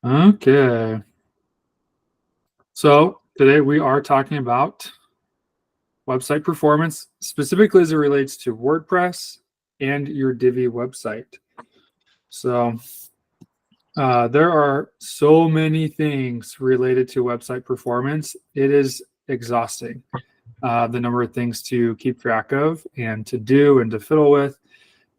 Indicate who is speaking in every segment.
Speaker 1: Okay. So today we are talking about website performance, specifically as it relates to WordPress and your Divi website. So there are so many things related to website performance. It is exhausting, the number of things to keep track of and to do and to fiddle with.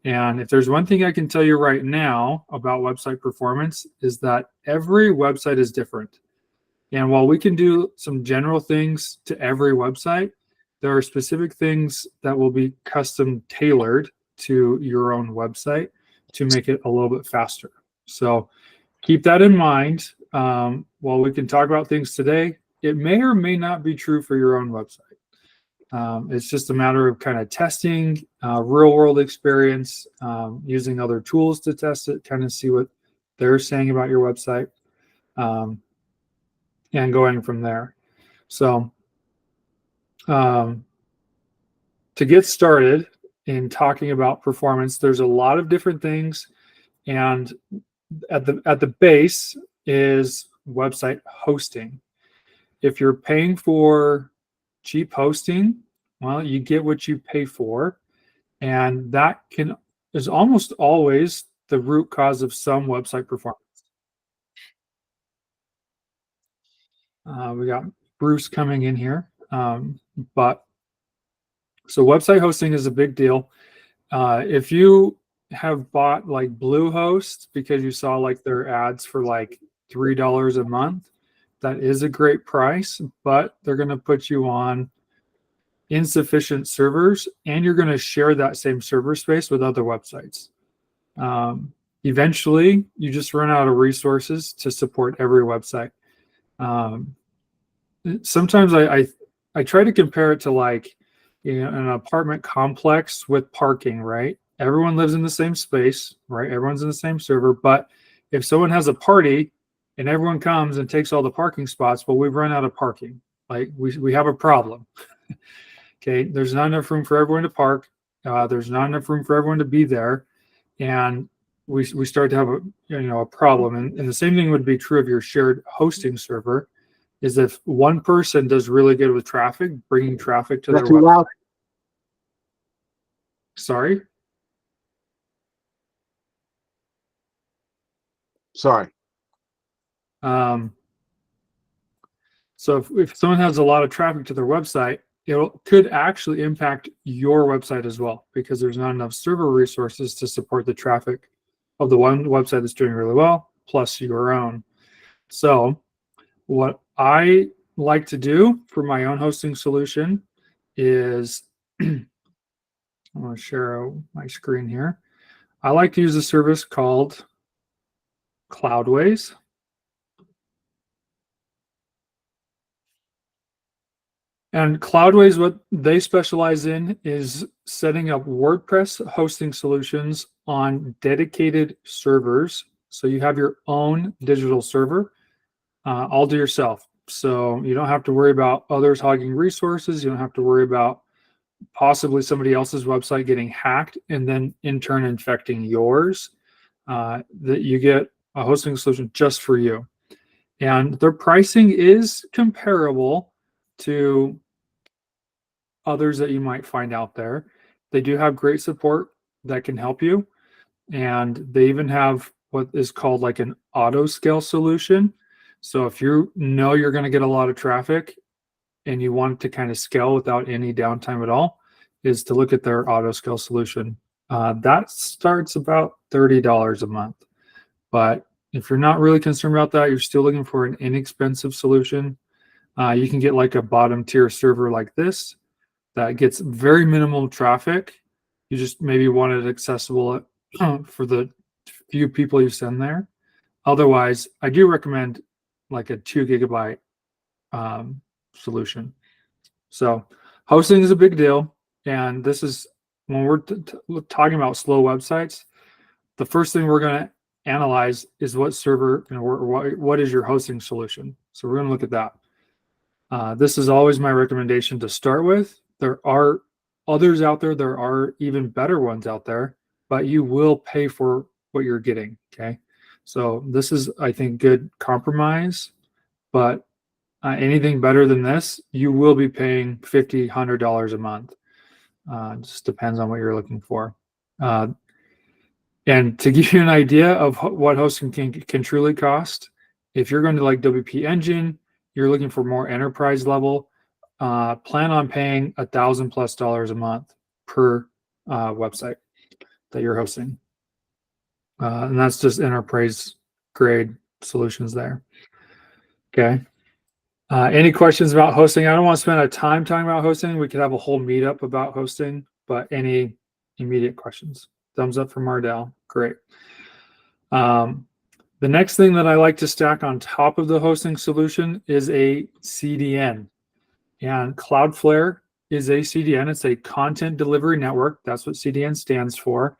Speaker 1: And if there's one thing I can tell you right now about website performance is that every website is different. And while we can do some general things to every website, there are specific things that will be custom tailored to your own website to make it a little bit faster. So keep that in mind. While we can talk about things today, it may or may not be true for your own website. It's just a matter of kind of testing, real world experience, using other tools to test it, kind of see what they're saying about your website. And going from there. So to get started in talking about performance, there's a lot of different things, and at the base is website hosting. If you're paying for cheap hosting, well, you get what you pay for, and that is almost always the root cause of some website performance. We got Bruce coming in here, but so website hosting is a big deal. If you have bought like Bluehost because you saw like their ads for like $3 a month, that is a great price, but they're going to put you on insufficient servers, and you're going to share that same server space with other websites. Eventually, you just run out of resources to support every website. Sometimes I try to compare it to like an apartment complex with parking, right? Everyone lives in the same space, right? Everyone's in the same server. But if someone has a party and everyone comes and takes all the parking spots, well, we've run out of parking. Like we have a problem. Okay, there's not enough room for everyone to park. There's not enough room for everyone to be there, and we start to have a problem. And the same thing would be true of your shared hosting server. Is if one person does really good with traffic, bringing traffic to their website.
Speaker 2: Loud?
Speaker 1: Sorry?
Speaker 2: Sorry.
Speaker 1: So if someone has a lot of traffic to their website, it could actually impact your website as well, because there's not enough server resources to support the traffic of the one website that's doing really well, plus your own. So what I like to do for my own hosting solution is I'm going to share my screen here. I like to use a service called Cloudways. And Cloudways, what they specialize in is setting up WordPress hosting solutions on dedicated servers. So you have your own digital server all to yourself. So you don't have to worry about others hogging resources. You don't have to worry about possibly somebody else's website getting hacked and then in turn infecting yours. That you get a hosting solution just for you. And their pricing is comparable to others that you might find out there. They do have great support that can help you. And they even have what is called like an auto scale solution. So if you know you're going to get a lot of traffic and you want it to kind of scale without any downtime at all, is to look at their auto scale solution. That starts about $30 a month. But if you're not really concerned about that, you're still looking for an inexpensive solution, you can get like a bottom tier server like this that gets very minimal traffic. You just maybe want it accessible for the few people you send there. Otherwise, I do recommend like a 2 gigabyte solution. So hosting is a big deal. And this is when we're talking about slow websites, the first thing we're going to analyze is what server, what is your hosting solution. So we're going to look at that. This is always my recommendation to start with. There are others out there. There are even better ones out there, but you will pay for what you're getting. Okay. So this is, I think, good compromise, but anything better than this, you will be paying $50, $100 a month. It just depends on what you're looking for. And to give you an idea of what hosting can truly cost, if you're going to like WP Engine, you're looking for more enterprise level, plan on paying $1,000+ a month per website that you're hosting. And that's just enterprise grade solutions there. Okay. Any questions about hosting? I don't want to spend a time talking about hosting. We could have a whole meetup about hosting, but any immediate questions? Thumbs up from Mardell. Great. The next thing that I like to stack on top of the hosting solution is a CDN. And Cloudflare is a CDN. It's a content delivery network. That's what CDN stands for.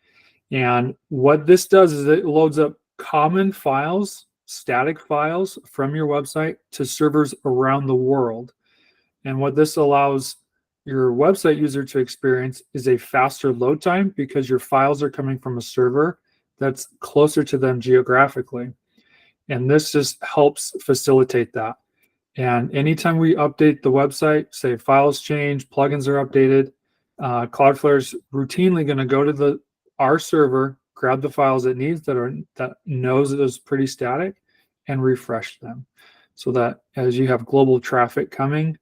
Speaker 1: And what this does is it loads up common files, static files from your website to servers around the world. And what this allows your website user to experience is a faster load time because your files are coming from a server that's closer to them geographically. And this just helps facilitate that. And anytime we update the website, say files change, plugins are updated, Cloudflare's routinely going to go to our server, grab the files it needs that knows it is pretty static, and refresh them, so that as you have global traffic coming,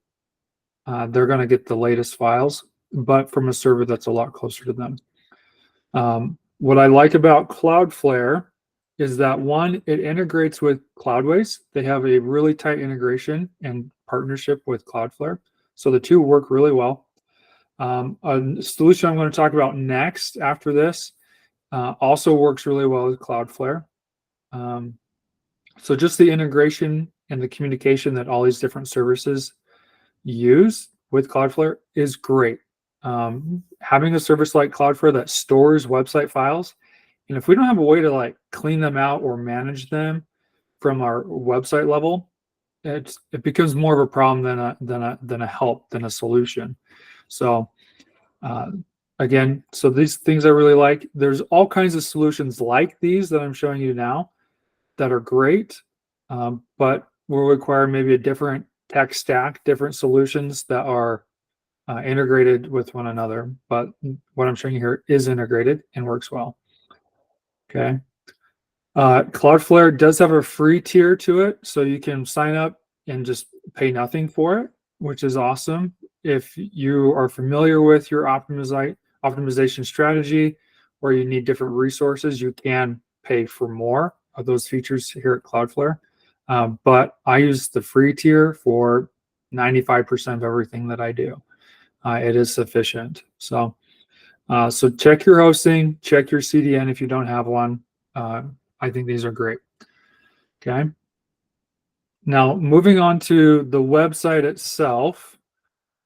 Speaker 1: they're going to get the latest files, but from a server that's a lot closer to them. What I like about Cloudflare is that, one, it integrates with Cloudways. They have a really tight integration and partnership with Cloudflare. So the two work really well. A solution I'm going to talk about next after this also works really well with Cloudflare. So just the integration and the communication that all these different services use with Cloudflare is great. Having a service like Cloudflare that stores website files, and if we don't have a way to like clean them out or manage them from our website level, it becomes more of a problem than a help, than a solution. So again, so these things I really like. There's all kinds of solutions like these that I'm showing you now that are great, but will require maybe a different tech stack, different solutions that are integrated with one another. But what I'm showing you here is integrated and works well. Okay. Cloudflare does have a free tier to it, so you can sign up and just pay nothing for it, which is awesome. If you are familiar with your optimization strategy, or you need different resources, you can pay for more of those features here at Cloudflare. But I use the free tier for 95% of everything that I do. It is sufficient. So check your hosting, check your CDN if you don't have one. I think these are great. Okay. Now, moving on to the website itself.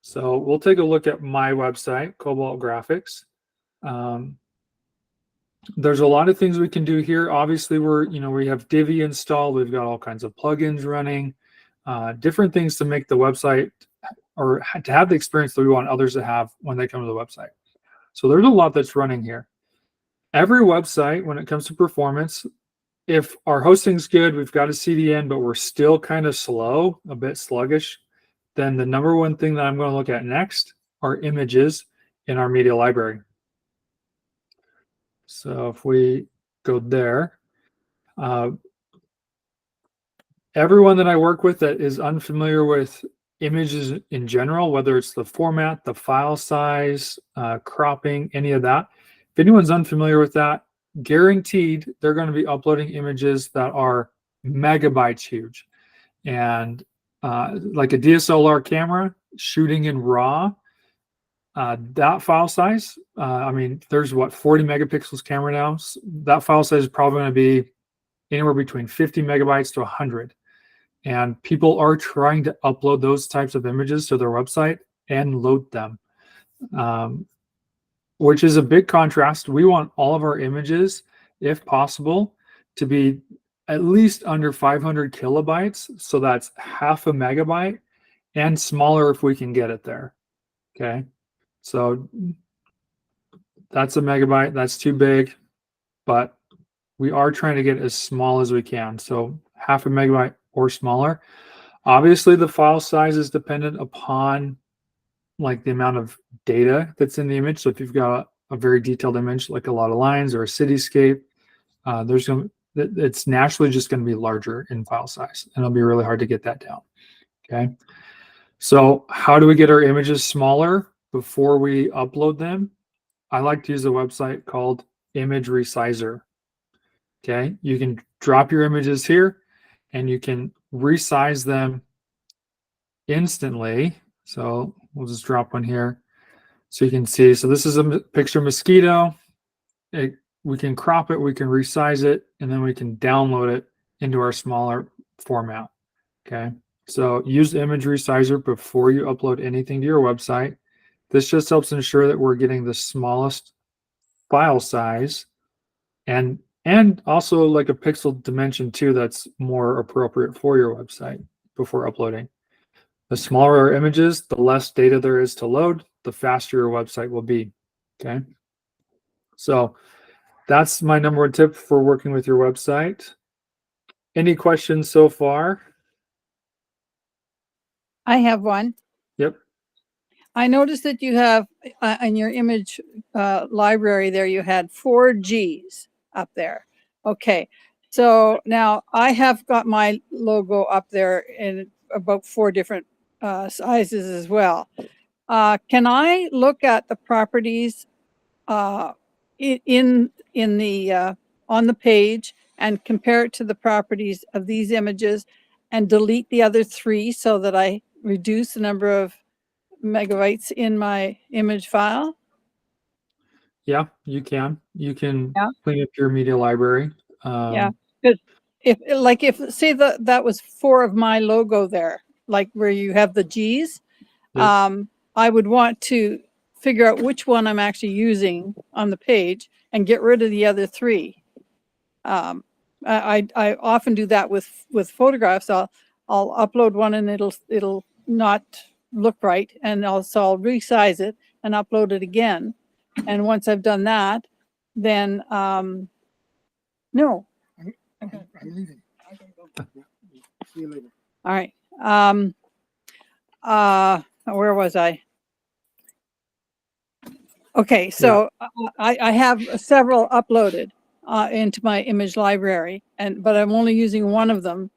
Speaker 1: So we'll take a look at my website, Cobalt Graphics. There's a lot of things we can do here. Obviously, we have Divi installed. We've got all kinds of plugins running, different things to make the website, or to have the experience that we want others to have when they come to the website. So there's a lot that's running here. Every website, when it comes to performance, if our hosting's good, we've got a CDN, but we're still kind of slow, a bit sluggish, then the number one thing that I'm going to look at next are images in our media library. So if we go there, everyone that I work with that is unfamiliar with images in general, whether it's the format, the file size, cropping, any of that, if anyone's unfamiliar with that, guaranteed they're going to be uploading images that are megabytes huge. And like a DSLR camera shooting in RAW, that file size, I mean, there's 40 megapixels camera now. So that file size is probably going to be anywhere between 50 megabytes to 100. And people are trying to upload those types of images to their website and load them, which is a big contrast. We want all of our images, if possible, to be at least under 500 kilobytes. So that's half a megabyte, and smaller if we can get it there. Okay. So that's a megabyte. That's too big, but we are trying to get as small as we can. So 0.5 MB or smaller. Obviously, the file size is dependent upon like the amount of data that's in the image. So if you've got a very detailed image, like a lot of lines or a cityscape, it's naturally just going to be larger in file size, and it'll be really hard to get that down. Okay. So how do we get our images smaller before we upload them? I like to use a website called Image Resizer. Okay. You can drop your images here and you can resize them instantly. So we'll just drop one here so you can see. So this is a picture mosquito. We can crop it, we can resize it, and then we can download it into our smaller format. Okay. So use Image Resizer before you upload anything to your website. This just helps ensure that we're getting the smallest file size and also like a pixel dimension too that's more appropriate for your website before uploading. The smaller our images, the less data there is to load, the faster your website will be. Okay. So that's my number one tip for working with your website. Any questions so far?
Speaker 2: I have one.
Speaker 1: Yep.
Speaker 2: I noticed that you have in your image library there, you had 4 Gs up there. Okay. So now I have got my logo up there in about 4 different sizes as well. Can I look at the properties in the on the page and compare it to the properties of these images and delete the other 3 so that I reduce the number of megabytes in my image file?
Speaker 1: Yeah, you can. You can
Speaker 2: Yeah.
Speaker 1: clean up your media library.
Speaker 2: Yeah. Good. If say that was 4 of my logo there, like where you have the G's,
Speaker 1: Yep.
Speaker 2: I would want to figure out which one I'm actually using on the page and get rid of the other 3. I often do that with photographs. I'll upload one and it'll not look right, and also I'll resize it and upload it again. And once I've done that, then no.
Speaker 3: I'm leaving. See you later.
Speaker 2: All right. Where was I? Okay, so I have several uploaded into my image library, but I'm only using one of them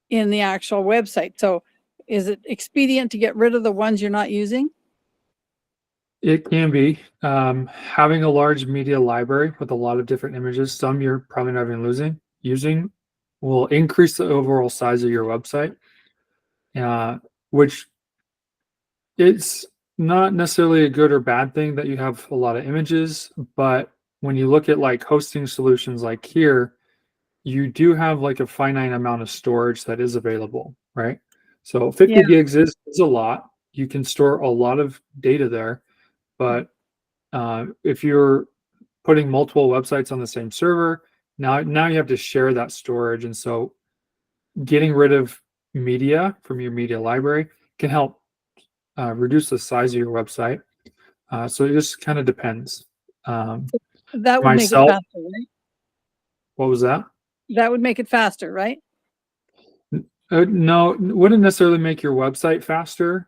Speaker 2: in the actual website. So is it expedient to get rid of the ones you're not using?
Speaker 1: It can be. Having a large media library with a lot of different images, some you're probably not even using, will increase the overall size of your website, which it's not necessarily a good or bad thing that you have a lot of images, but when you look at like hosting solutions like here, you do have like a finite amount of storage that is available, right? So 50
Speaker 2: Yeah.
Speaker 1: gigs is a lot. You can store a lot of data there, but if you're putting multiple websites on the same server, now you have to share that storage, and so getting rid of media from your media library can help reduce the size of your website. So it just kind of depends.
Speaker 2: That would make it
Speaker 1: Myself,
Speaker 2: faster, right?
Speaker 1: what was that?
Speaker 2: That would make it faster, right?
Speaker 1: No, it wouldn't necessarily make your website faster.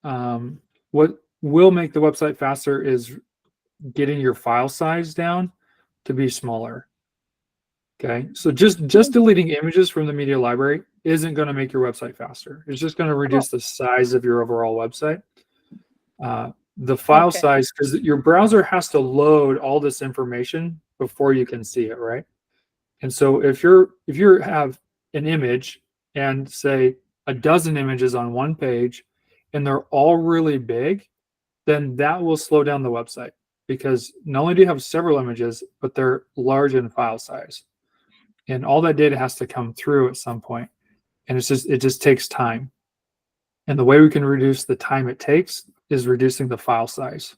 Speaker 1: What will make the website faster is getting your file size down to be smaller. Okay, so just deleting images from the media library isn't going to make your website faster. It's just going to reduce the size of your overall website. The file size, because your browser has to load all this information before you can see it, right? And so if you have an image and say a dozen images on one page and they're all really big, then that will slow down the website because not only do you have several images, but they're large in file size. And all that data has to come through at some point. And it just takes time. And the way we can reduce the time it takes is reducing the file size.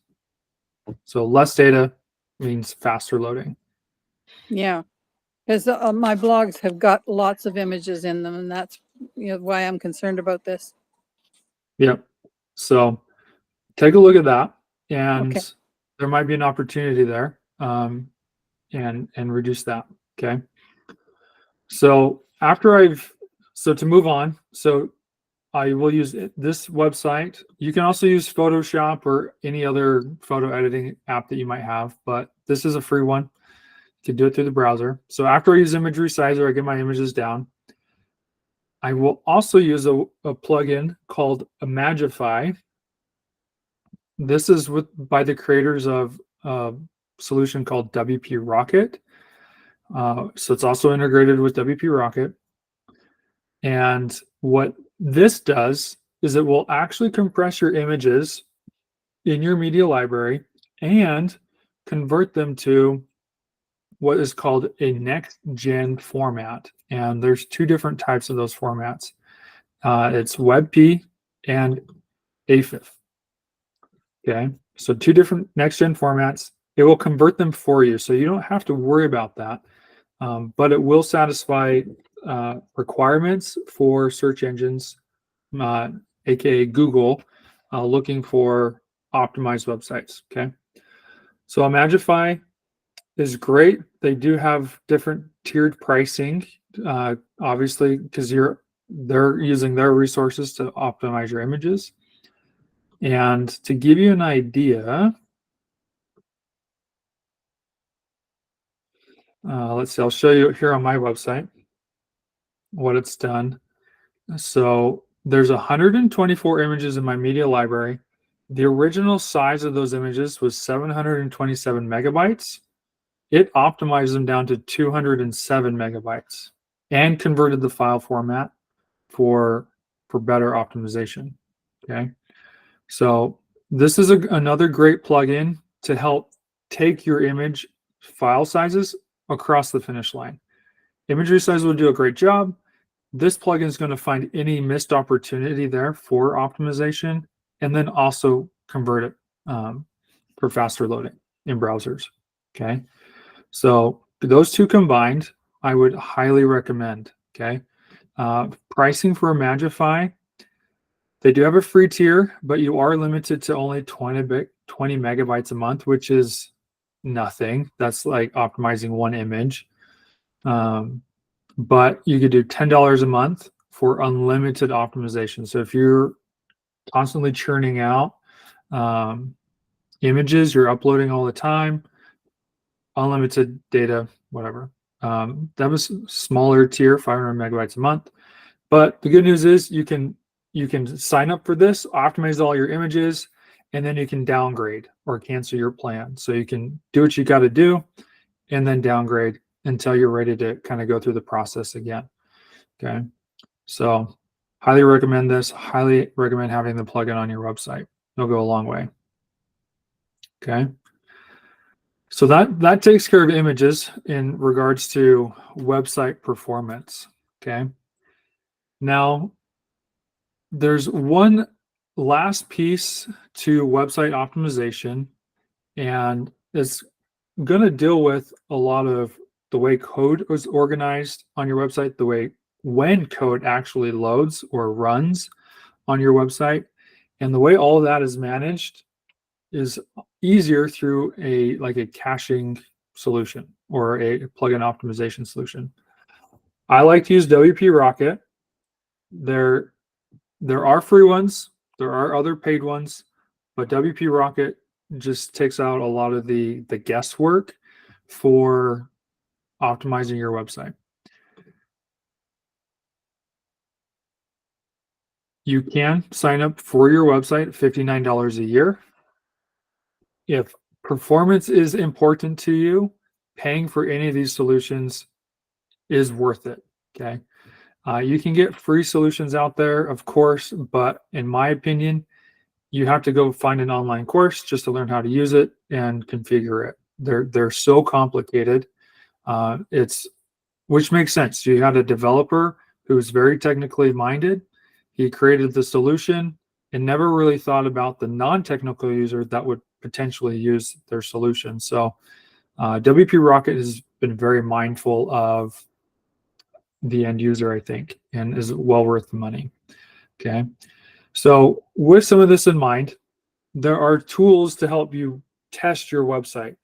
Speaker 1: So less data means faster loading.
Speaker 2: Yeah, because my blogs have got lots of images in them, and that's why I'm concerned about this.
Speaker 1: Yep. So take a look at that, and
Speaker 2: Okay.
Speaker 1: there might be an opportunity there, and reduce that. Okay. So to move on, so I will use this website. You can also use Photoshop or any other photo editing app that you might have, but this is a free one. You can do it through the browser. So after I use Image Resizer, I get my images down. I will also use a plugin called Imagify. This is by the creators of a solution called WP Rocket. So it's also integrated with WP Rocket. And what this does is it will actually compress your images in your media library and convert them to what is called a next gen format. And there's two different types of those formats. It's WebP and AFIF. Okay, so two different next gen formats. It will convert them for you, so you don't have to worry about that. But it will satisfy requirements for search engines, aka Google, looking for optimized websites. Okay, so Imagify is great. They do have different tiered pricing, obviously, because they're using their resources to optimize your images. And to give you an idea, let's see, I'll show you here on my website what it's done. So there's 124 images in my media library. The original size of those images was 727 megabytes. It optimized them down to 207 megabytes and converted the file format for better optimization. Okay, so this is another great plugin to help take your image file sizes across the finish line. Image Resizer will do a great job. This plugin is going to find any missed opportunity there for optimization and then also convert it for faster loading in browsers. Okay, so those two combined, I would highly recommend. Okay, pricing for Imagify, they do have a free tier, but you are limited to only 20 megabytes a month, which is nothing. That's like optimizing one image. But you could do $10 a month for unlimited optimization. So if you're constantly churning out images, you're uploading all the time, unlimited data, whatever. That was smaller tier, 500 megabytes a month. But the good news is you can sign up for this, optimize all your images, and then you can downgrade or cancel your plan. So you can do what you got to do and then downgrade until you're ready to kind of go through the process again. Okay. So highly recommend this. Highly recommend having the plugin on your website. It'll go a long way. Okay. So that takes care of images in regards to website performance. Okay. Now, there's one last piece to website optimization, and it's going to deal with a lot of the way code is organized on your website, the way when code actually loads or runs on your website, and the way all of that is managed is easier through a caching solution or a plugin optimization solution. I like to use WP Rocket. There are free ones, there are other paid ones, but WP Rocket just takes out a lot of the guesswork for optimizing your website. You can sign up for your website, $59 a year. If performance is important to you, paying for any of these solutions is worth it. Okay. You can get free solutions out there, of course, but in my opinion, you have to go find an online course just to learn how to use it and configure it. They're so complicated. Which makes sense. You had a developer who's very technically minded. He created the solution and never really thought about the non-technical user that would potentially use their solution. So WP Rocket has been very mindful of the end user, I think, and is well worth the money. Okay. So with some of this in mind, there are tools to help you test your website.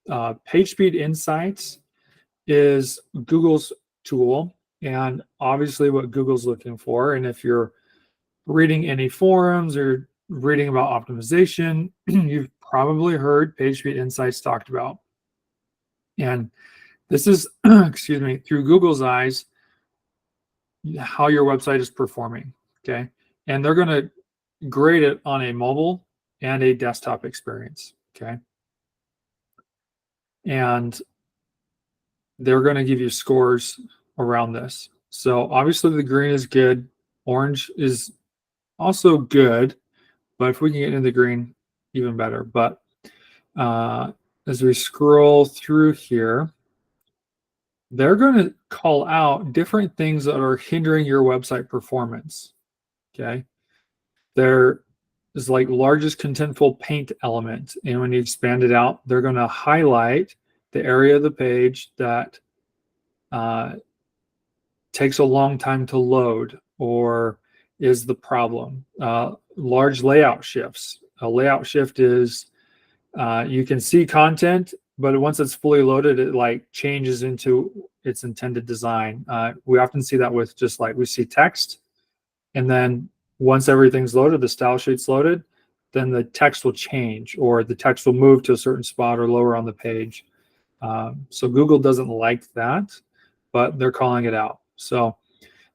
Speaker 1: PageSpeed Insights is Google's tool, and obviously what Google's looking for. And if you're reading any forums or reading about optimization, you've probably heard PageSpeed Insights talked about. And this is, excuse me, through Google's eyes, how your website is performing. Okay. And they're going to grade it on a mobile and a desktop experience. Okay. And they're going to give you scores around this. So obviously the green is good. Orange is also good, but if we can get into the green, even better. But as we scroll through here, they're going to call out different things that are hindering your website performance. Okay. There is like largest contentful paint element. And when you expand it out, they're going to highlight the area of the page that takes a long time to load or is the problem. Large layout shifts. A layout shift is you can see content, but once it's fully loaded, it like changes into its intended design. We often see that with just like we see text, and then once everything's loaded, the style sheet's loaded, then the text will change or the text will move to a certain spot or lower on the page. So Google doesn't like that, but they're calling it out. So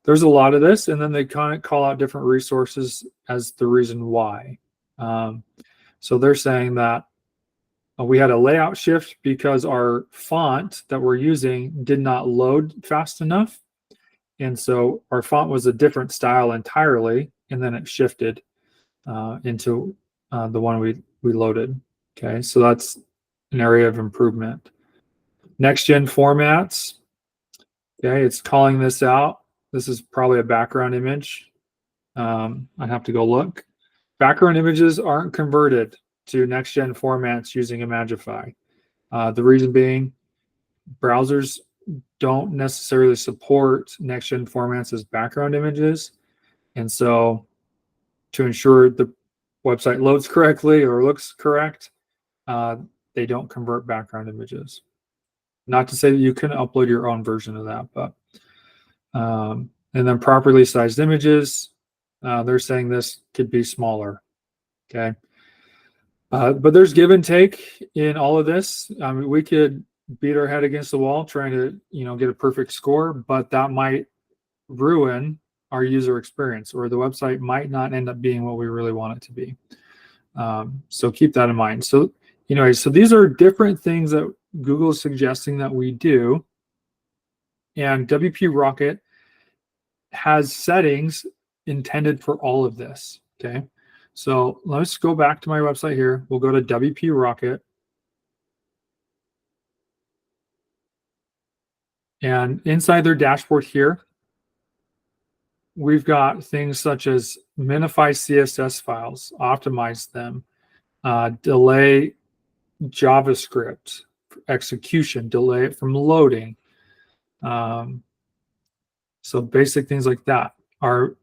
Speaker 1: there's a lot of this, and then they kind of call out different resources as the reason why. So they're saying that we had a layout shift because our font that we're using did not load fast enough. And so our font was a different style entirely, and then it shifted into the one we loaded. Okay, so that's an area of improvement. Next gen formats. Okay, it's calling this out. This is probably a background image. I have to go look. Background images aren't converted to next gen formats using Imagify. The reason being, browsers don't necessarily support next gen formats as background images. And so to ensure the website loads correctly or looks correct, they don't convert background images. Not to say that you can upload your own version of that, but and then properly sized images, they're saying this could be smaller. Okay. But there's give and take in all of this. I mean, we could beat our head against the wall trying to, get a perfect score, but that might ruin our user experience, or the website might not end up being what we really want it to be. So keep that in mind. So, so these are different things that Google is suggesting that we do. And WP Rocket has settings intended for all of this. Okay. So let's go back to my website here. We'll go to WP Rocket. And inside their dashboard here, we've got things such as minify CSS files, optimize them, delay JavaScript execution, delay it from loading. So basic things like that are,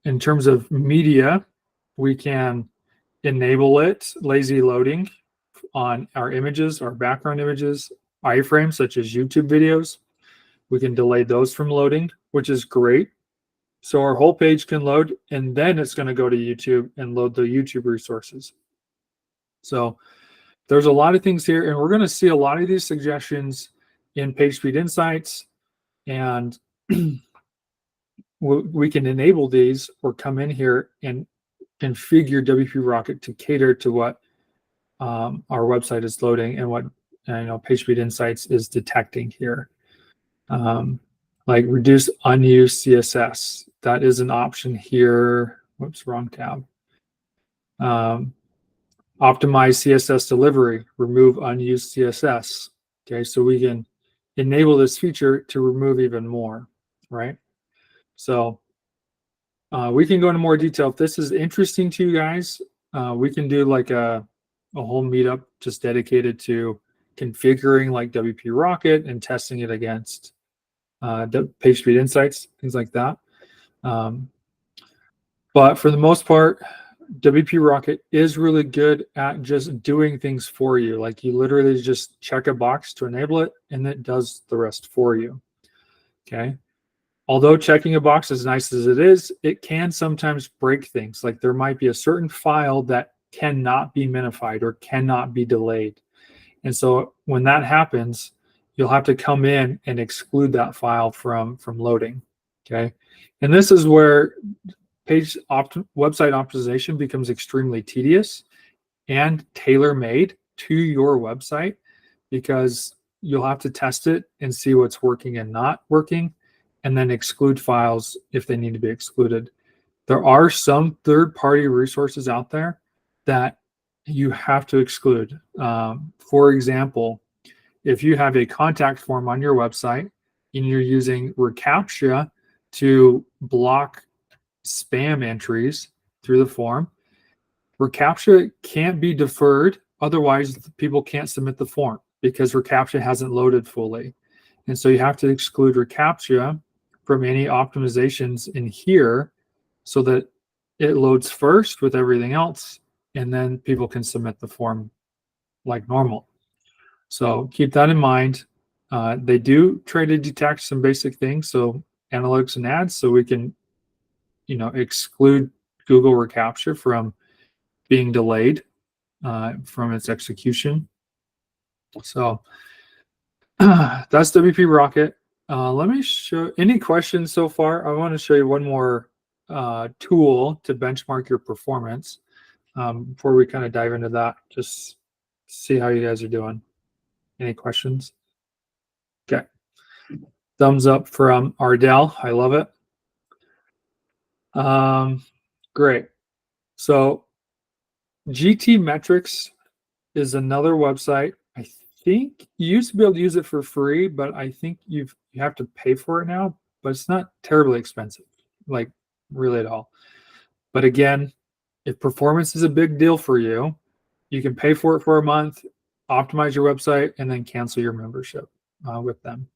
Speaker 1: in terms of media, we can enable it, lazy loading on our images, our background images, iframes such as YouTube videos. We can delay those from loading, which is great. So our whole page can load, and then it's going to go to YouTube and load the YouTube resources. So there's a lot of things here, and we're going to see a lot of these suggestions in PageSpeed Insights, and we can enable these or come in here and configure WP Rocket to cater to what our website is loading and what PageSpeed Insights is detecting here. Like reduce unused CSS. That is an option here. Whoops, wrong tab. Optimize CSS delivery, remove unused CSS. Okay, so we can enable this feature to remove even more, right? So we can go into more detail. If this is interesting to you guys, we can do like a whole meetup just dedicated to configuring like WP Rocket and testing it against PageSpeed Insights, things like that. But for the most part, WP Rocket is really good at just doing things for you. Like you literally just check a box to enable it, and it does the rest for you. Okay. Although checking a box, as nice as it is, it can sometimes break things. Like there might be a certain file that cannot be minified or cannot be delayed. And so when that happens, you'll have to come in and exclude that file from loading. Okay. And this is where website optimization becomes extremely tedious and tailor-made to your website, because you'll have to test it and see what's working and not working, and then exclude files if they need to be excluded. There are some third-party resources out there that you have to exclude. For example, if you have a contact form on your website and you're using reCAPTCHA to block spam entries through the form, reCAPTCHA can't be deferred. Otherwise, people can't submit the form because reCAPTCHA hasn't loaded fully. And so you have to exclude reCAPTCHA from any optimizations in here so that it loads first with everything else, and then people can submit the form like normal. So keep that in mind. They do try to detect some basic things, so analytics and ads, so we can, exclude Google reCAPTCHA from being delayed from its execution. So that's WP Rocket. Let me show any questions so far. I want to show you one more tool to benchmark your performance before we kind of dive into that. Just see how you guys are doing. Any questions? Okay. Thumbs up from Ardell. I love it. Great. So GT Metrics is another website. I think you used to be able to use it for free, but I think you have to pay for it now, but it's not terribly expensive, like really at all. But again, if performance is a big deal for you, you can pay for it for a month, optimize your website, and then cancel your membership with them.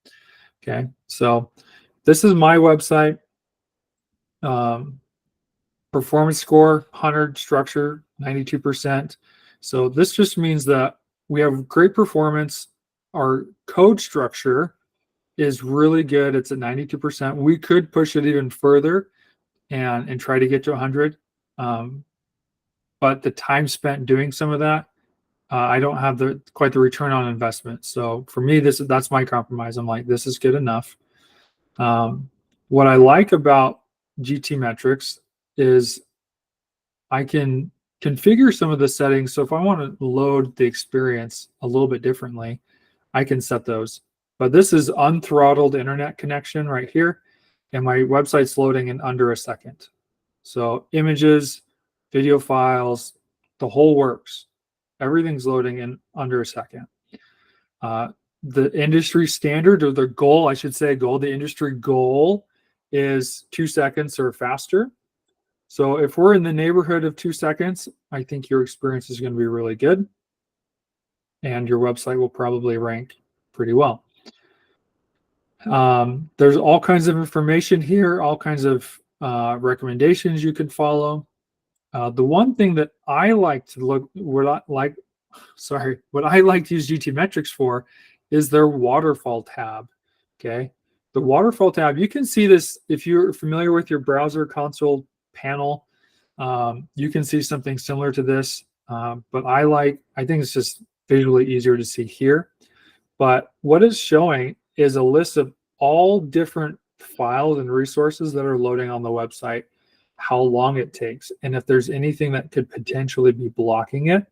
Speaker 1: Okay, so this is my website. Performance score 100, structure 92%. So this just means that we have great performance. Our code structure is really good. It's at 92%. We could push it even further and try to get to 100. But the time spent doing some of that, I don't have quite the return on investment. So for me, that's my compromise. I'm like, this is good enough. What I like about GT Metrics is I can configure some of the settings. So if I want to load the experience a little bit differently, I can set those. But this is unthrottled internet connection right here, and my website's loading in under a second. So images, video files, the whole works. Everything's loading in under a second. The industry standard, or the goal, I should say the industry goal is 2 seconds or faster. So if we're in the neighborhood of 2 seconds, I think your experience is going to be really good, and your website will probably rank pretty well. There's all kinds of information here, all kinds of recommendations you could follow. The one thing that I like to what I like to use GT Metrics for is their waterfall tab. Okay, the waterfall tab, you can see this if you're familiar with your browser console panel. You can see something similar to this, but I think it's just visually easier to see here. But what it's showing is a list of all different files and resources that are loading on the website, how long it takes, and if there's anything that could potentially be blocking it.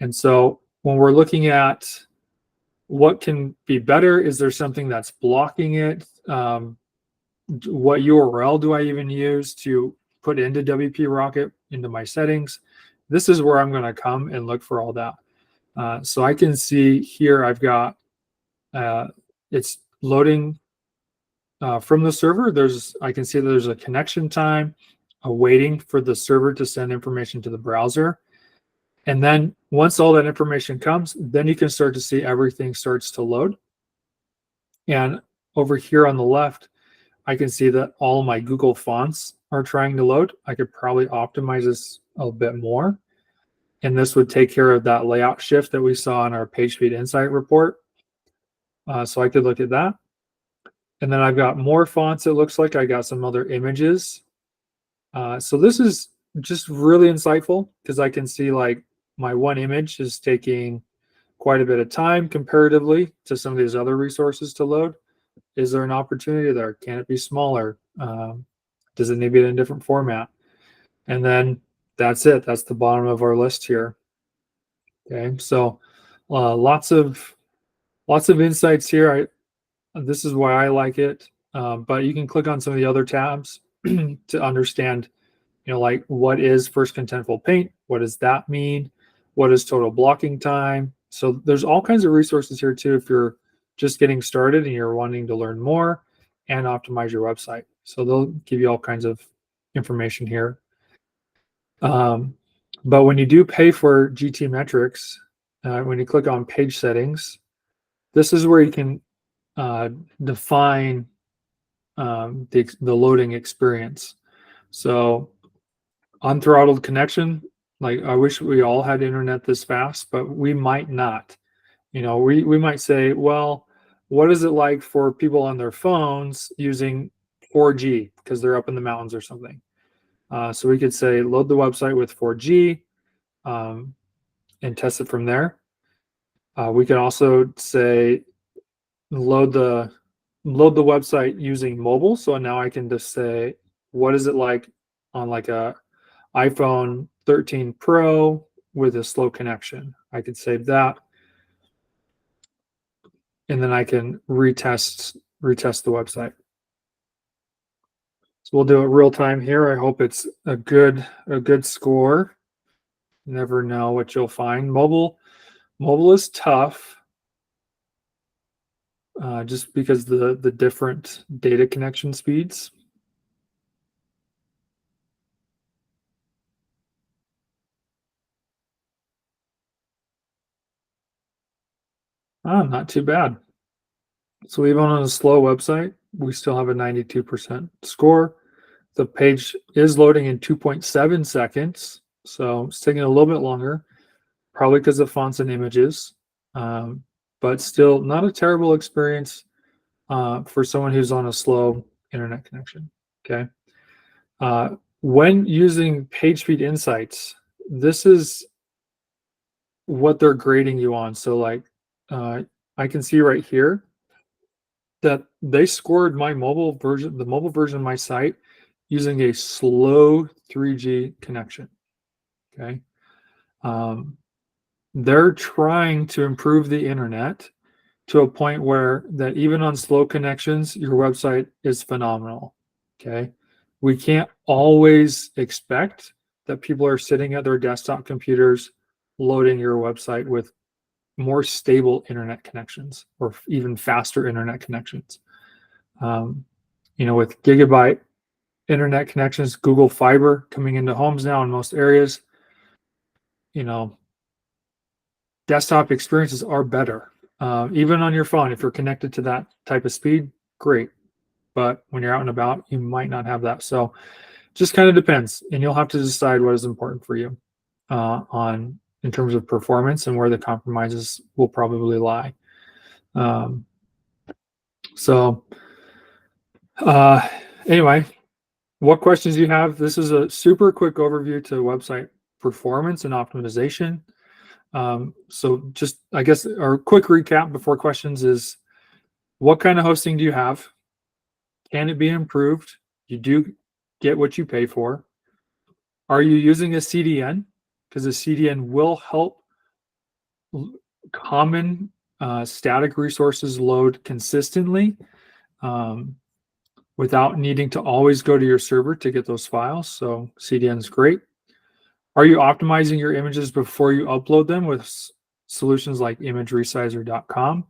Speaker 1: And so when we're looking at what can be better, is there something that's blocking it? What URL do I even use to put into WP Rocket into my settings? This is where I'm going to come and look for all that. So I can see here I've got it's loading from the server. I can see there's a connection time, waiting for the server to send information to the browser. And then once all that information comes, then you can start to see everything starts to load. And over here on the left, I can see that all my Google fonts are trying to load. I could probably optimize this a bit more. And this would take care of that layout shift that we saw in our PageSpeed Insight report. So I could look at that. And then I've got more fonts. It looks like I got some other images. So this is just really insightful because I can see like my one image is taking quite a bit of time comparatively to some of these other resources to load. Is there an opportunity there? Can it be smaller? Does it need to be in a different format? And then that's it. That's the bottom of our list here. Okay, so lots of insights here. This is why I like it. But you can click on some of the other tabs to understand, like what is first contentful paint? What does that mean? What is total blocking time? So there's all kinds of resources here too if you're just getting started and you're wanting to learn more and optimize your website. So they'll give you all kinds of information here. But when you do pay for GT metrics, when you click on page settings, this is where you can define the loading experience. So unthrottled connection, like I wish we all had internet this fast, but we might not. We might say, well, what is it like for people on their phones using 4G because they're up in the mountains or something? So we could say load the website with 4G and test it from there. We could also say load the website using mobile. So now I can just say, what is it like on like a iPhone 13 Pro with a slow connection? I could save that. And then I can retest the website. So we'll do it real time here. I hope it's a good score. Never know what you'll find. Mobile is tough. Just because the different data connection speeds. Not too bad. So even on a slow website, we still have a 92% score. The page is loading in 2.7 seconds, so it's taking a little bit longer, probably because of fonts and images, but still not a terrible experience for someone who's on a slow internet connection. Okay. When using PageSpeed Insights, this is what they're grading you on. So like I can see right here that they scored my mobile version, the mobile version of my site, using a slow 3G connection. Okay. They're trying to improve the internet to a point where that even on slow connections, your website is phenomenal. Okay. We can't always expect that people are sitting at their desktop computers loading your website with more stable internet connections or even faster internet connections. With gigabyte internet connections, Google Fiber coming into homes now in most areas, desktop experiences are better. Even on your phone, if you're connected to that type of speed, great. But when you're out and about, you might not have that. So just kind of depends. And you'll have to decide what is important for you in terms of performance and where the compromises will probably lie. Anyway, what questions do you have? This is a super quick overview to website performance and optimization. So just, I guess, our quick recap before questions is, what kind of hosting do you have? Can it be improved? You do get what you pay for. Are you using a CDN? Because a CDN will help common static resources load consistently without needing to always go to your server to get those files. So CDN is great. Are you optimizing your images before you upload them with solutions like imageresizer.com?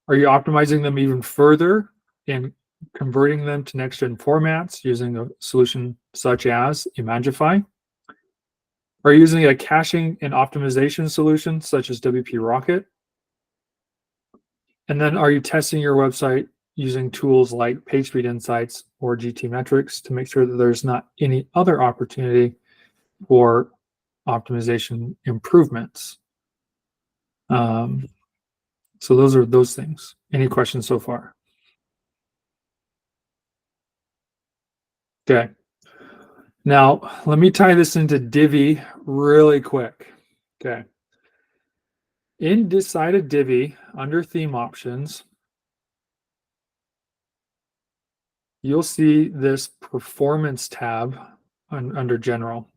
Speaker 1: Are you optimizing them even further and converting them to next-gen formats using a solution such as Imagify? Are you using a caching and optimization solution such as WP Rocket? And then are you testing your website using tools like PageSpeed Insights or GT Metrics to make sure that there's not any other opportunity for optimization improvements? So those are those things. Any questions so far? Okay. Now, let me tie this into Divi really quick. Okay. Inside of Divi, under theme options, you'll see this performance tab under general.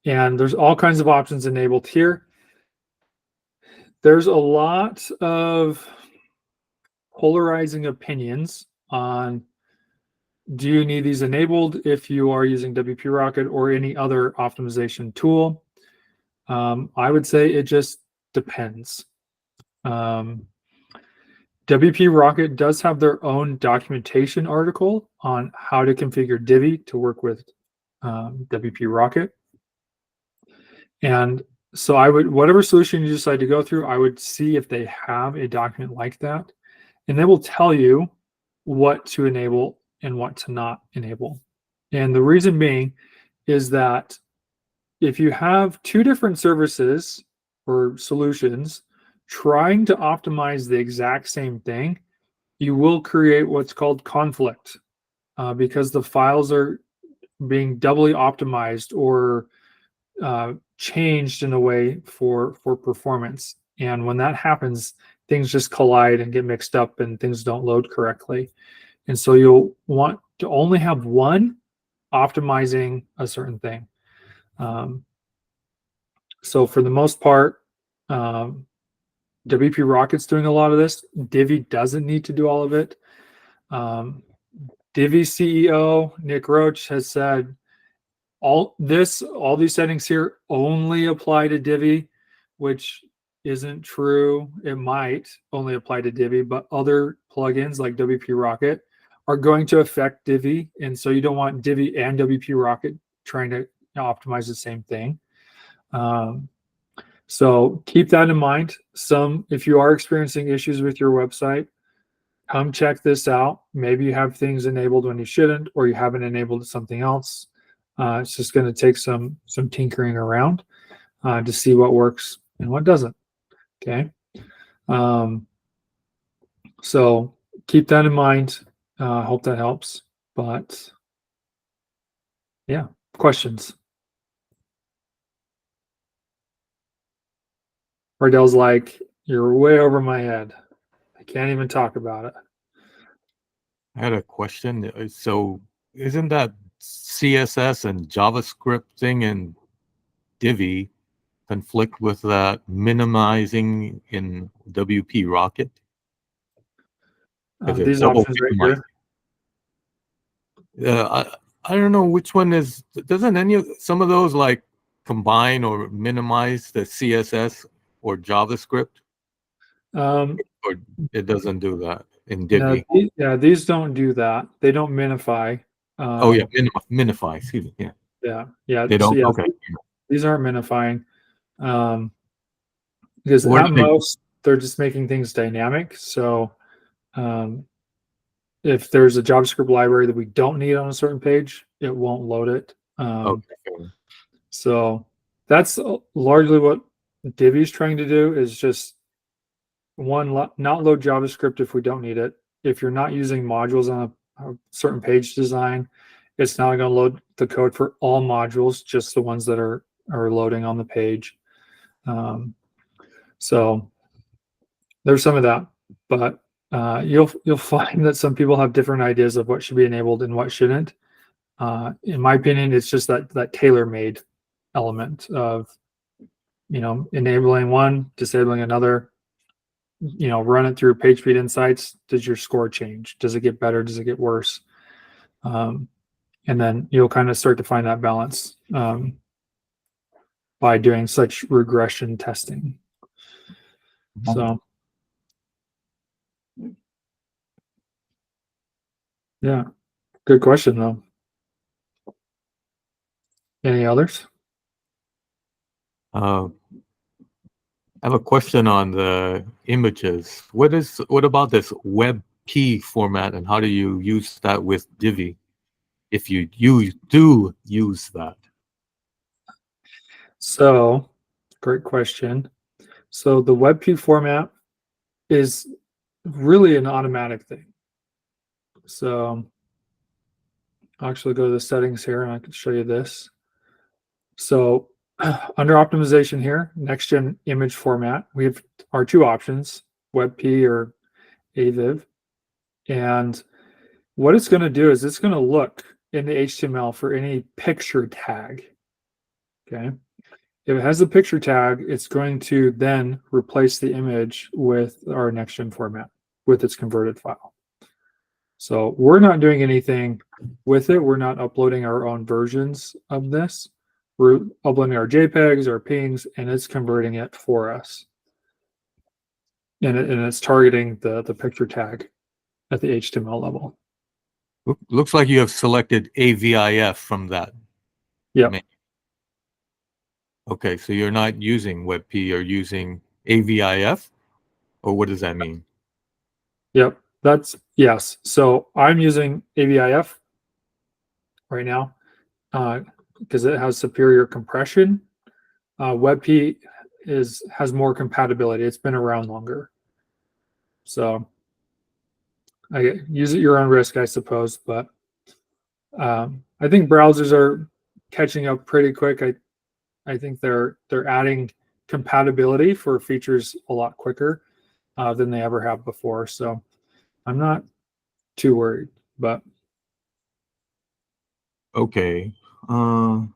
Speaker 1: And there's all kinds of options enabled here. There's a lot of polarizing opinions on, do you need these enabled if you are using WP Rocket or any other optimization tool? I would say it just depends. WP Rocket does have their own documentation article on how to configure Divi to work with WP Rocket. And so I would, whatever solution you decide to go through, I would see if they have a document like that. And they will tell you what to enable and what to not enable. And the reason being is that if you have two different services or solutions trying to optimize the exact same thing, you will create what's called conflict because the files are being doubly optimized or changed in a way for performance. And when that happens, things just collide and get mixed up and things don't load correctly. And so you'll want to only have one optimizing a certain thing. So for the most part, WP Rocket's doing a lot of this. Divi doesn't need to do all of it. Divi CEO Nick Roach has said all these settings here only apply to Divi, which isn't true. It might only apply to Divi, but other plugins like WP Rocket are going to affect Divi, and so you don't want Divi and WP Rocket trying to optimize the same thing. So keep that in mind. If you are experiencing issues with your website, come check this out. Maybe you have things enabled when you shouldn't, or you haven't enabled something else. It's just going to take some tinkering around to see what works and what doesn't. Okay. So keep that in mind. Hope that helps. But yeah, questions. Ardell's like, you're way over my head. I can't even talk about it.
Speaker 4: I had a question. So isn't that CSS and JavaScript thing in Divi conflict with that minimizing in WP Rocket?
Speaker 1: These options right here.
Speaker 4: I don't know which one is. Doesn't some of those like combine or minimize the CSS or JavaScript? Or it doesn't do that in Divi?
Speaker 1: No, these don't do that. They don't minify.
Speaker 4: Oh yeah, minify. Excuse me. Yeah.
Speaker 1: Yeah.
Speaker 4: They don't.
Speaker 1: So,
Speaker 4: Okay.
Speaker 1: These aren't minifying. Because at most they're just making things dynamic. So if there's a JavaScript library that we don't need on a certain page, it won't load it.
Speaker 4: Okay.
Speaker 1: So that's largely what Divi is trying to do, is just not load JavaScript if we don't need it. If you're not using modules on a certain page design, it's not going to load the code for all modules, just the ones that are loading on the page. So there's some of that, but you'll find that some people have different ideas of what should be enabled and what shouldn't. In my opinion, it's just that tailor-made element of, enabling one, disabling another. Run it through PageSpeed Insights. Does your score change? Does it get better? Does it get worse? And then you'll kind of start to find that balance by doing such regression testing. So, yeah, good question though. Any others?
Speaker 4: I have a question on the images. What about this WebP format, and how do you use that with Divi, if you do use that?
Speaker 1: So, great question. So the WebP format is really an automatic thing. So I'll actually go to the settings here and I can show you this. So under optimization here, next gen image format, we have our two options, WebP or AVIV. And what it's going to do is it's going to look in the HTML for any picture tag. Okay. If it has a picture tag, it's going to then replace the image with our next gen format with its converted file. So we're not doing anything with it. We're not uploading our own versions of this. We're uploading our JPEGs, our PNGs, and it's converting it for us. And it's targeting the picture tag at the HTML level.
Speaker 4: Looks like you have selected AVIF from that.
Speaker 1: Yep.
Speaker 4: menu. Okay, so you're not using WebP, you're using AVIF? Or what does that mean?
Speaker 1: Yep. That's yes. So I'm using AVIF right now because it has superior compression. WebP has more compatibility. It's been around longer. So I use at your own risk, I suppose. But I think browsers are catching up pretty quick. I think they're adding compatibility for features a lot quicker than they ever have before. So I'm not too worried. But
Speaker 4: Okay. Oh,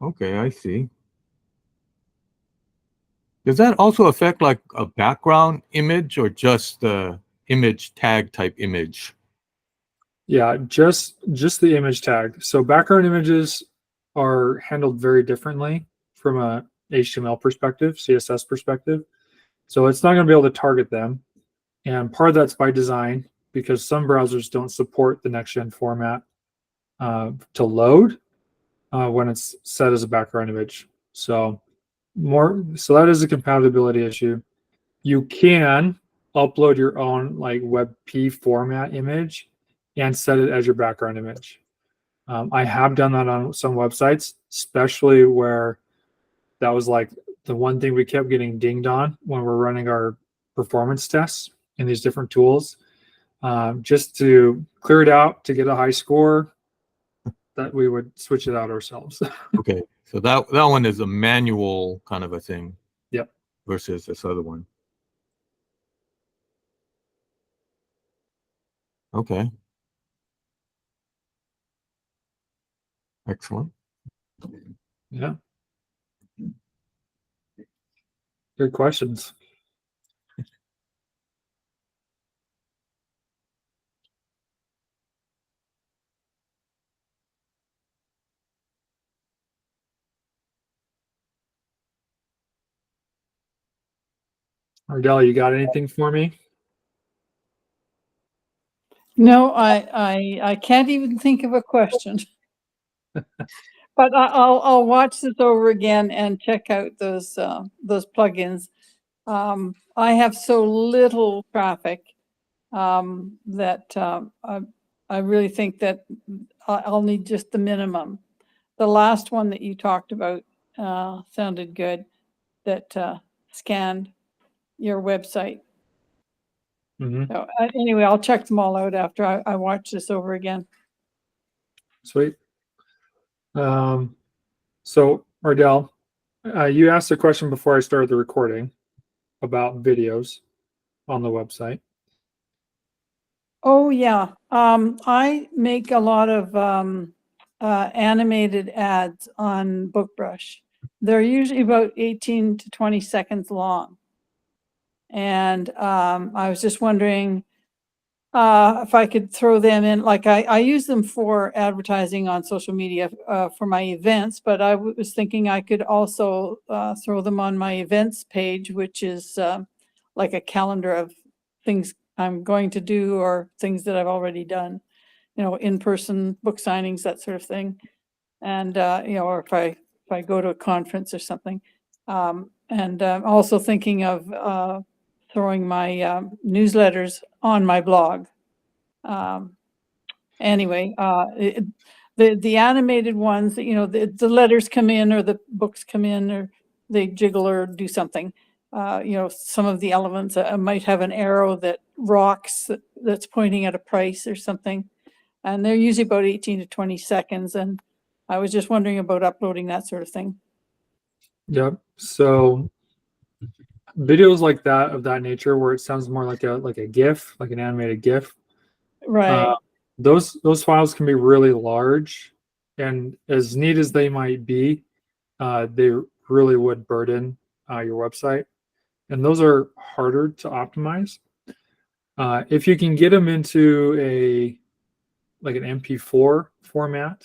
Speaker 4: okay, I see. Does that also affect like a background image or just the image tag type image?
Speaker 1: yeah, just the image tag. So background images are handled very differently from a HTML perspective, CSS perspective. So it's not going to be able to target them. And part of that's by design because some browsers don't support the next gen format to load when it's set as a background image. So that is a compatibility issue. You can upload your own like WebP format image and set it as your background image. I have done that on some websites, especially where that was like the one thing we kept getting dinged on when we're running our performance tests in these different tools. Just to clear it out to get a high score, that we would switch it out ourselves.
Speaker 4: Okay, so that one is a manual kind of a thing.
Speaker 1: Yep.
Speaker 4: Versus this other one. Okay. Excellent.
Speaker 1: Yeah. Good questions. Ardell, you got anything for me?
Speaker 2: No, I can't even think of a question. But I'll watch this over again and check out those plugins. I have so little traffic that I really think that I'll need just the minimum. The last one that you talked about sounded good, that scanned your website.
Speaker 1: Mm-hmm.
Speaker 2: So, anyway, I'll check them all out after I watch this over again.
Speaker 1: Sweet. So Ardell, you asked a question before I started the recording about videos on the website.
Speaker 2: Oh yeah, I make a lot of animated ads on BookBrush. They're usually about 18 to 20 seconds long. And I was just wondering if I could throw them in. Like I use them for advertising on social media for my events, but I was thinking I could also throw them on my events page, which is like a calendar of things I'm going to do or things that I've already done, in-person book signings, that sort of thing. And, or if I go to a conference or something. And also thinking of throwing my newsletters on my blog. Anyway, the animated ones, the letters come in or the books come in or they jiggle or do something. Some of the elements might have an arrow that rocks that's pointing at a price or something. and they're usually about 18 to 20 seconds. And I was just wondering about uploading that sort of thing.
Speaker 1: Yep. So videos like that of that nature, where it sounds more like a GIF, like an animated GIF,
Speaker 2: Right.
Speaker 1: those files can be really large, and as neat as they might be, they really would burden your website, and those are harder to optimize. If you can get them into an MP4 format,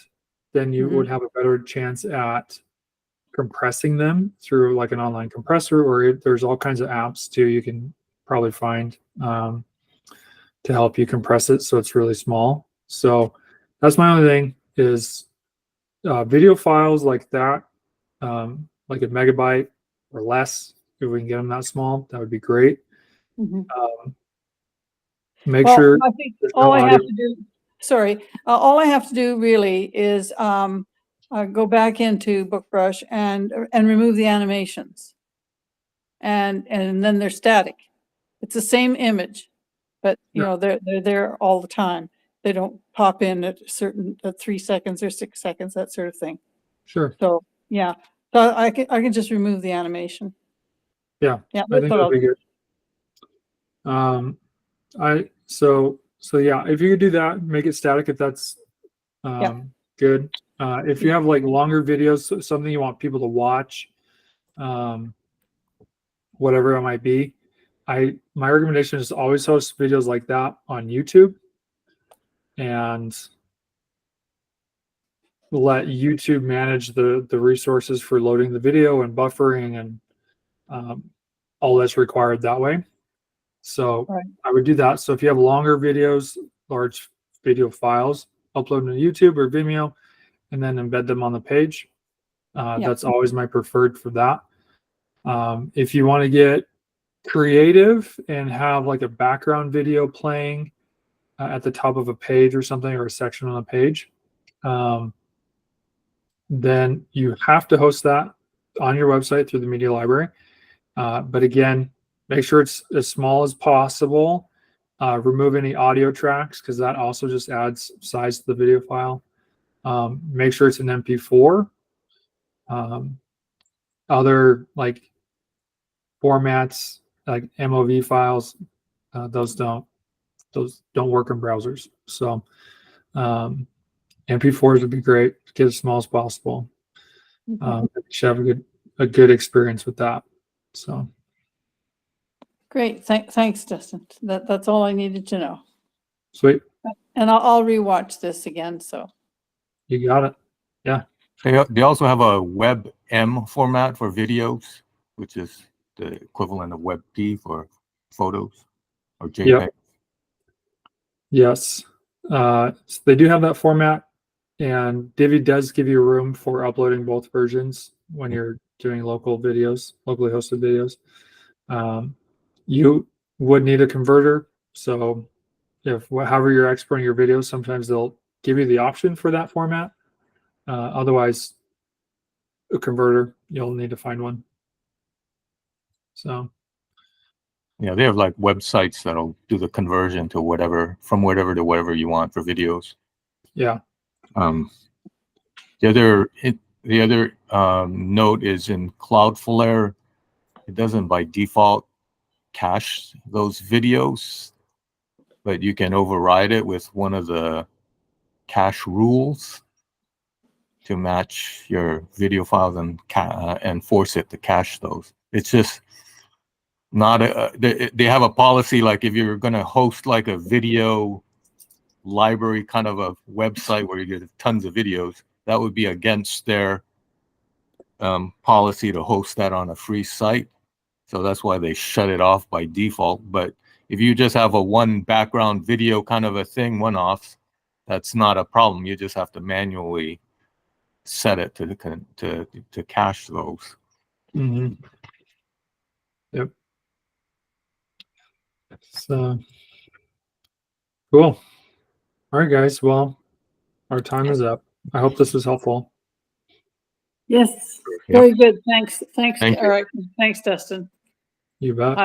Speaker 1: then you would have a better chance at compressing them through like an online compressor, or there's all kinds of apps too you can probably find to help you compress it so it's really small. So that's my only thing is video files like that, like a megabyte or less. If we can get them that small, that would be great.
Speaker 2: Mhm.
Speaker 1: Make
Speaker 2: Well,
Speaker 1: sure
Speaker 2: I think
Speaker 1: there's
Speaker 2: all
Speaker 1: no
Speaker 2: I
Speaker 1: audio.
Speaker 2: have to do, sorry, all I have to do really is go back into BookBrush and remove the animations, and then they're static. It's the same image, but you know they're there all the time. They don't pop in at certain 3 seconds or 6 seconds, that sort of thing.
Speaker 1: Sure.
Speaker 2: So yeah, so I can just remove the animation.
Speaker 1: Yeah,
Speaker 2: Yeah,
Speaker 1: I
Speaker 2: that's
Speaker 1: think
Speaker 2: what
Speaker 1: that'd
Speaker 2: I'll
Speaker 1: be
Speaker 2: do.
Speaker 1: good. So yeah, if you could do that, make it static if that's
Speaker 2: Yeah.
Speaker 1: good. If you have like longer videos, something you want people to watch, um, whatever it might be, my recommendation is to always host videos like that on YouTube and let YouTube manage the resources for loading the video and buffering and all that's required that way. So
Speaker 2: Right.
Speaker 1: I would do that. So if you have longer videos, large video files, upload them to YouTube or Vimeo, and then embed them on the page. That's always my preferred for that. If you want to get creative and have like a background video playing at the top of a page or something, or a section on a page, then you have to host that on your website through the media library. But again, make sure it's as small as possible. Remove any audio tracks because that also just adds size to the video file. Make sure it's an MP4. Other like formats like MOV files, those don't work in browsers. So MP4s would be great. Get as small as possible. You should have a good experience with that. So
Speaker 2: Great. Thanks, Dustin. That's all I needed to know.
Speaker 1: sweet,
Speaker 2: And I'll rewatch this again. So
Speaker 1: you got it. Yeah.
Speaker 4: They also have a WebM format for videos, which is the equivalent of WebP for photos or JPEG.
Speaker 1: Yep. Yes. So they do have that format, and Divi does give you room for uploading both versions when you're doing local videos, locally hosted videos. You would need a converter. So if however you're exporting your videos, sometimes they'll give you the option for that format. Otherwise, a converter, you'll need to find one. So
Speaker 4: Yeah, they have like websites that'll do the conversion to whatever, from whatever to whatever you want for videos.
Speaker 1: yeah.
Speaker 4: The other note is in Cloudflare, it doesn't by default cache those videos, but you can override it with one of the cache rules to match your video files and force it to cache those. It's just not they have a policy like if you're going to host like a video library kind of a website where you get tons of videos, that would be against their policy to host that on a free site. So that's why they shut it off by default. But if you just have a one background video kind of a thing, one-offs, that's not a problem. You just have to manually set it to cache those.
Speaker 1: Mm-hmm. Yep. So cool. All right, guys. Well, our time is up. I hope this was helpful.
Speaker 2: yes,
Speaker 4: Yep.
Speaker 2: very good. Thanks.
Speaker 4: Thank you.
Speaker 2: All right. Thanks, Dustin.
Speaker 1: You bet.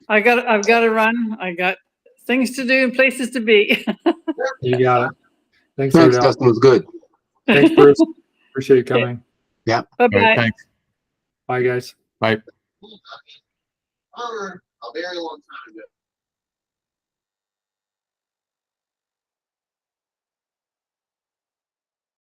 Speaker 2: I've got to run. I got things to do and places to be.
Speaker 1: You got it. Thanks,
Speaker 5: Thanks,
Speaker 1: Ardell.
Speaker 5: Dustin. It was good.
Speaker 1: Thanks, Bruce. Appreciate you coming.
Speaker 4: All
Speaker 2: Bye-bye.
Speaker 4: right, thanks.
Speaker 1: Bye, guys.
Speaker 4: Bye.
Speaker 5: A very long time ago.